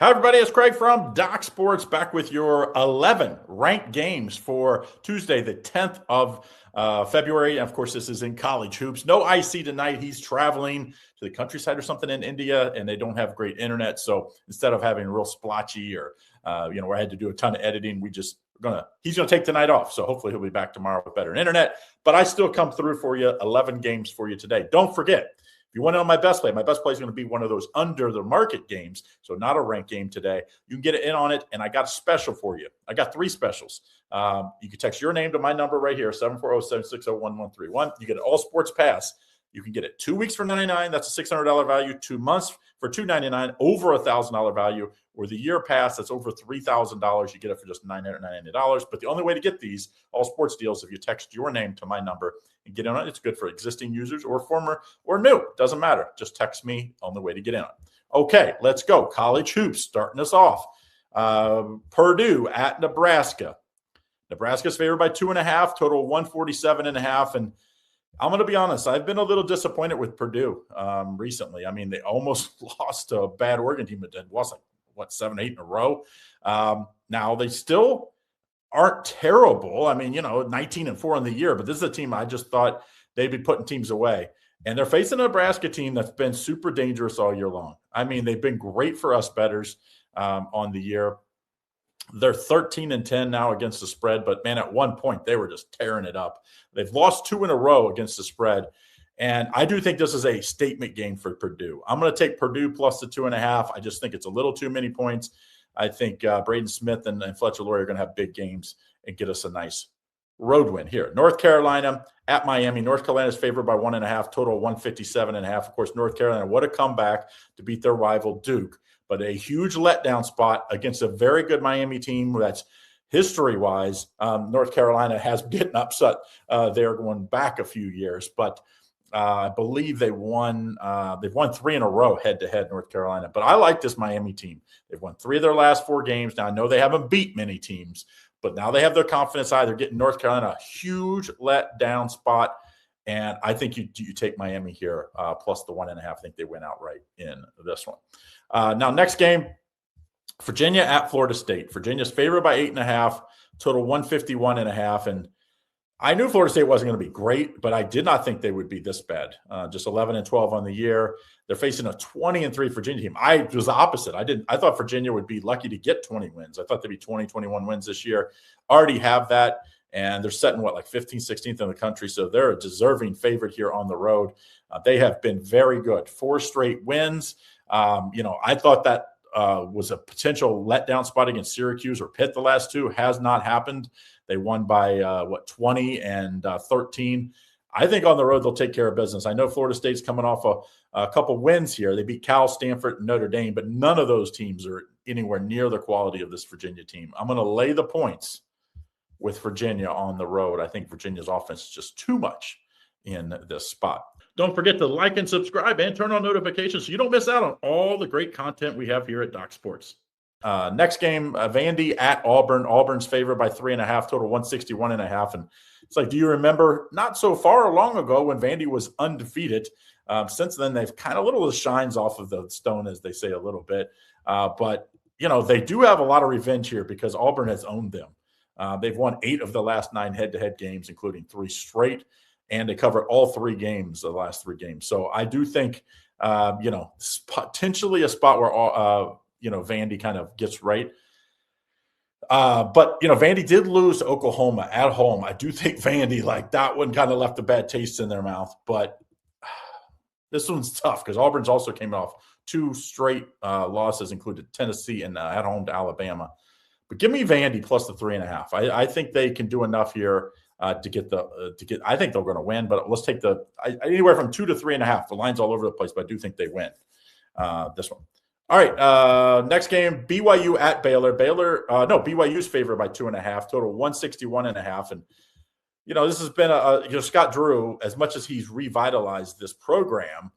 Hi, everybody. It's Craig from Doc Sports back with your 11 ranked games for Tuesday, the 10th of February. And of course, this is in college hoops. No IC tonight. He's traveling to the countryside or something in India, and they don't have great internet. So instead of having real splotchy or, where I had to do a ton of editing, he's going to take the night off. So hopefully he'll be back tomorrow with better internet. But I still come through for you, 11 games for you today. Don't forget, if you want to know my best play is going to be one of those under the market games. So not a ranked game today. You can get in on it, and I got a special for you. I got 3 specials. You can text your name to my number right here, 740-760-1131. You get an all sports pass. You can get it 2 weeks for $99. That's a $600 value. 2 months for $299, over $1,000 value. Or the year pass, that's over $3,000. You get it for just $999. But the only way to get these all sports deals, if you text your name to my number and get in on it, it's good for existing users or former or new. Doesn't matter. Just text me on the way to get in on it. Okay, let's go. College hoops starting us off. Purdue at Nebraska. Nebraska's favored by 2.5, total 147.5. And I'm going to be honest, I've been a little disappointed with Purdue recently. I mean, they almost lost to a bad Oregon team that lost 7, 8 in a row. Now they still aren't terrible. I mean, 19-4 in the year, but this is a team I just thought they'd be putting teams away. And they're facing a Nebraska team that's been super dangerous all year long. I mean, they've been great for us bettors on the year. They're 13-10 now against the spread, but man, at one point they were just tearing it up. They've lost 2 in a row against the spread. And I do think this is a statement game for Purdue. I'm going to take Purdue plus the 2.5. I just think it's a little too many points. I think Braden Smith and Fletcher Loyer are going to have big games and get us a nice road win here. North Carolina at Miami. North Carolina is favored by 1.5, total 157.5. Of course, North Carolina, what a comeback to beat their rival Duke, but a huge letdown spot against a very good Miami team that's history-wise. North Carolina has been upset there going back a few years, but I believe they've won 3 in a row head-to-head, North Carolina. But I like this Miami team. They've won 3 of their last 4 games. Now, I know they haven't beat many teams, but now they have their confidence high. They're getting North Carolina a huge let-down spot, and I think you take Miami here plus the 1.5. I think they win outright in this one. Now, next game, Virginia at Florida State. Virginia's favored by 8.5, total 151.5, and I knew Florida State wasn't going to be great, but I did not think they would be this bad. Just 11-12 on the year. They're facing a 20-3 Virginia team. I was the opposite. I thought Virginia would be lucky to get 20 wins. I thought they'd be 20, 21 wins this year. Already have that, and they're setting 15th, 16th in the country. So they're a deserving favorite here on the road. They have been very good. 4 straight wins. I thought that was a potential letdown spot against Syracuse or Pitt the last 2. Has not happened. They won by 20 and 13. I think on the road they'll take care of business. I know Florida State's coming off a couple wins here. They beat Cal, Stanford, and Notre Dame, but none of those teams are anywhere near the quality of this Virginia team. I'm going to lay the points with Virginia on the road. I think Virginia's offense is just too much in this spot. Don't forget to like and subscribe and turn on notifications so you don't miss out on all the great content we have here at Doc Sports. Next game, Vandy at Auburn. Auburn's favored by 3.5, total 161.5. And it's like, do you remember not so far long ago when Vandy was undefeated? Since then, they've kind of little shines off of the stone, as they say a little bit. But they do have a lot of revenge here because Auburn has owned them. They've won 8 of the last 9 head-to-head games, including 3 straight, and they covered all 3 games, the last 3 games. So I do think, potentially a spot where Vandy kind of gets right. But Vandy did lose to Oklahoma at home. I do think Vandy, that one kind of left a bad taste in their mouth. But this one's tough because Auburn's also came off 2 straight losses, included Tennessee and at home to Alabama. But give me Vandy plus the 3.5. I think they can do enough here to get. I think they're going to win, but let's take anywhere from 2 to 3.5. The line's all over the place, but I do think they win this one. All right, next game, BYU at Baylor. BYU's favored by 2.5, total 161.5. And, this has been Scott Drew, as much as he's revitalized this program,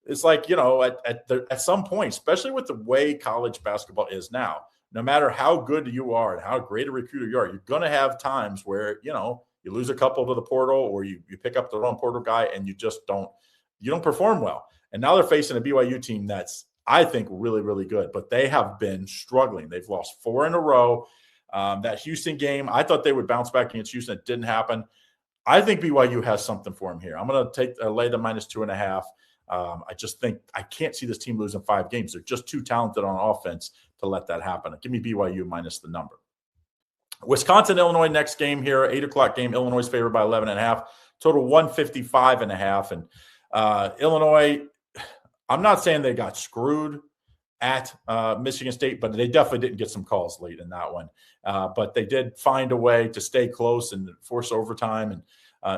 it's like, at some point, especially with the way college basketball is now, no matter how good you are and how great a recruiter you are, you're going to have times where, you lose a couple to the portal or you pick up the wrong portal guy and you just don't perform well. And now they're facing a BYU team that's, I think, really, really good. But they have been struggling. They've lost 4 in a row. That Houston game, I thought they would bounce back against Houston. It didn't happen. I think BYU has something for them here. I'm going to lay the -2.5. I just think I can't see this team losing 5 games. They're just too talented on offense to let that happen. Give me BYU minus the number. Wisconsin, Illinois, next game here, 8 o'clock game. Illinois is favored by 11.5. Total 155.5. And Illinois, I'm not saying they got screwed at Michigan State, but they definitely didn't get some calls late in that one. But they did find a way to stay close and force overtime. And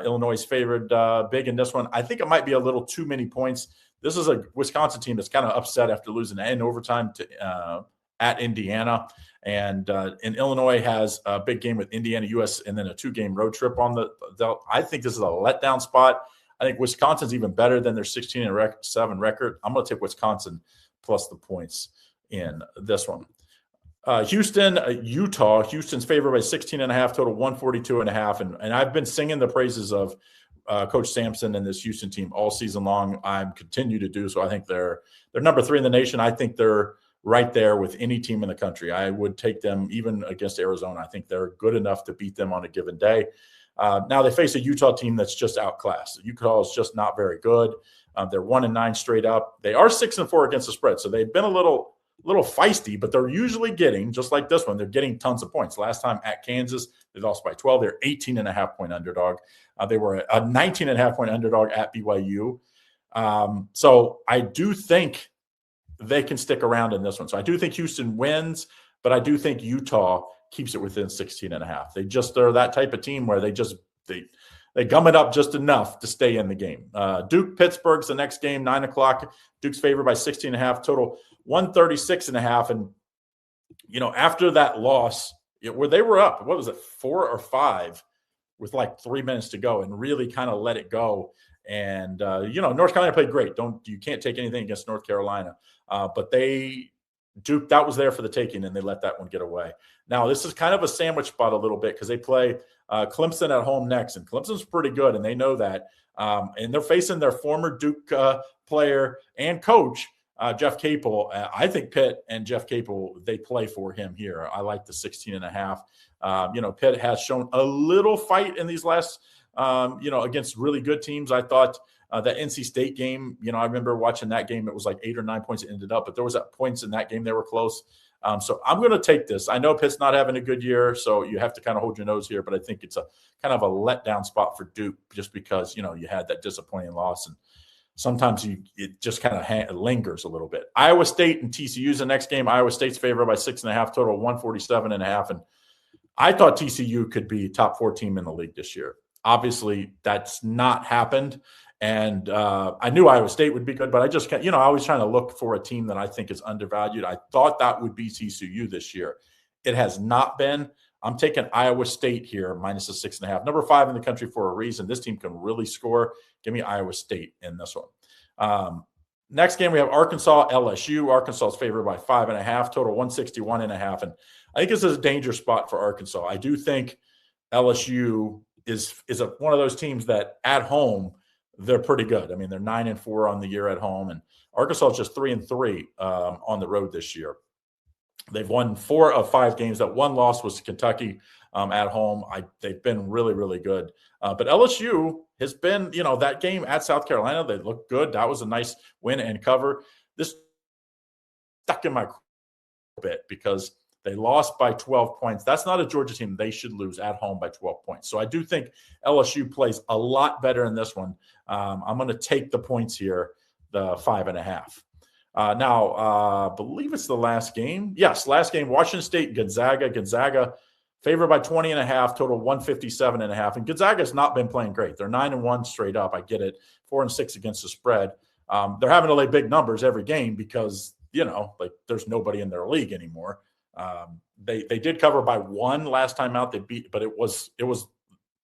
Illinois is favored big in this one. I think it might be a little too many points. This is a Wisconsin team that's kind of upset after losing in overtime to at Indiana. And Illinois has a big game with Indiana, US, and then a 2-game road trip on the I think this is a letdown spot. I think Wisconsin's even better than their 16-7 record. I'm going to take Wisconsin plus the points in this one. Houston, Utah. Houston's favored by 16.5, total 142.5. And I've been singing the praises of Coach Sampson and this Houston team all season long. I'm continue to do so. I think they're number 3 in the nation. I think they're right there with any team in the country. I would take them even against Arizona. I think they're good enough to beat them on a given day. Now they face a Utah team that's just outclassed. Utah is just not very good. They're 1-9 straight up. They are 6-4 against the spread, so they've been a little feisty, but they're usually getting, just like this one, they're getting tons of points. Last time at Kansas, they lost by 12. They're 18.5-point underdog. They were a 19.5-point underdog at BYU. So I do think they can stick around in this one. So I do think Houston wins, but I do think Utah keeps it within 16.5. They're that type of team where they gum it up just enough to stay in the game. Duke, Pittsburgh's the next game, 9 o'clock. Duke's favored by 16.5, total 136.5. And, after that loss, where they were up, what was it, 4 or 5 with like 3 minutes to go and really kind of let it go. And, North Carolina played great. You can't take anything against North Carolina. But Duke, that was there for the taking, and they let that one get away. Now, this is kind of a sandwich spot a little bit because they play Clemson at home next, and Clemson's pretty good, and they know that. And they're facing their former Duke player and coach, Jeff Capel. I think Pitt and Jeff Capel, they play for him here. I like the 16.5. Pitt has shown a little fight in these last, against really good teams. I thought that NC State game, I remember watching that game. It was like 8 or 9 points it ended up, but there was points in that game. They were close. So I'm going to take this. I know Pitt's not having a good year, so you have to kind of hold your nose here, but I think it's a kind of a letdown spot for Duke just because, you had that disappointing loss. And sometimes it just kind of lingers a little bit. Iowa State and TCU's the next game. Iowa State's favored by 6.5, total 147.5. And I thought TCU could be top 4 team in the league this year. Obviously, that's not happened. And I knew Iowa State would be good, but I just can't, I was trying to look for a team that I think is undervalued. I thought that would be TCU this year. It has not been. I'm taking Iowa State here, minus the 6.5. Number 5 in the country for a reason. This team can really score. Give me Iowa State in this one. Next game, we have Arkansas, LSU. Arkansas is favored by 5.5, total 161.5. And I think this is a danger spot for Arkansas. I do think LSU is one of those teams that at home, they're pretty good. I mean, they're 9-4 on the year at home, and Arkansas is just 3-3 on the road this year. They've won 4 of 5 games. That one loss was to Kentucky at home. They've been really, really good. But LSU has been, that game at South Carolina, they looked good. That was a nice win and cover. This stuck in my bit because they lost by 12 points. That's not a Georgia team. They should lose at home by 12 points. So I do think LSU plays a lot better in this one. I'm going to take the points here, the 5.5. Now, I believe it's the last game. Yes, last game, Washington State, Gonzaga. Gonzaga favored by 20.5, total 157.5. And Gonzaga has not been playing great. They're 9-1 straight up. I get it. 4-6 against the spread. They're having to lay big numbers every game because, there's nobody in their league anymore. They did cover by 1 last time out. They beat, but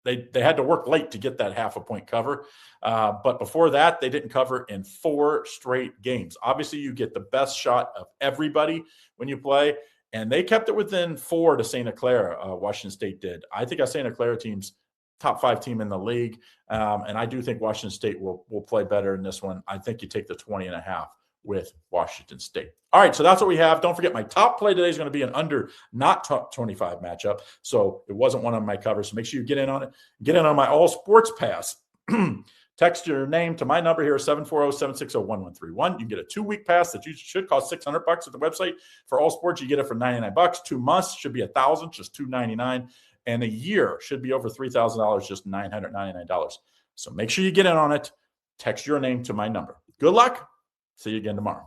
they had to work late to get that half a point cover. But before that, they didn't cover in 4 straight games. Obviously, you get the best shot of everybody when you play, and they kept it within 4 to Santa Clara. Washington State did. I think Santa Clara team's top 5 team in the league, and I do think Washington State will play better in this one. I think you take the 20.5 with Washington State. All right, so that's what we have. Don't forget, my top play today is going to be an under not top 25 matchup. So it wasn't one of my covers. So make sure you get in on it. Get in on my all sports pass. Text your name to my number here, 740-760-1131. You can get a 2-week pass that should cost $600 at the website. For all sports, you get it for $99. 2 months should be $1,000, just $299. And a year should be over $3,000, just $999. So make sure you get in on it. Text your name to my number. Good luck. See you again tomorrow.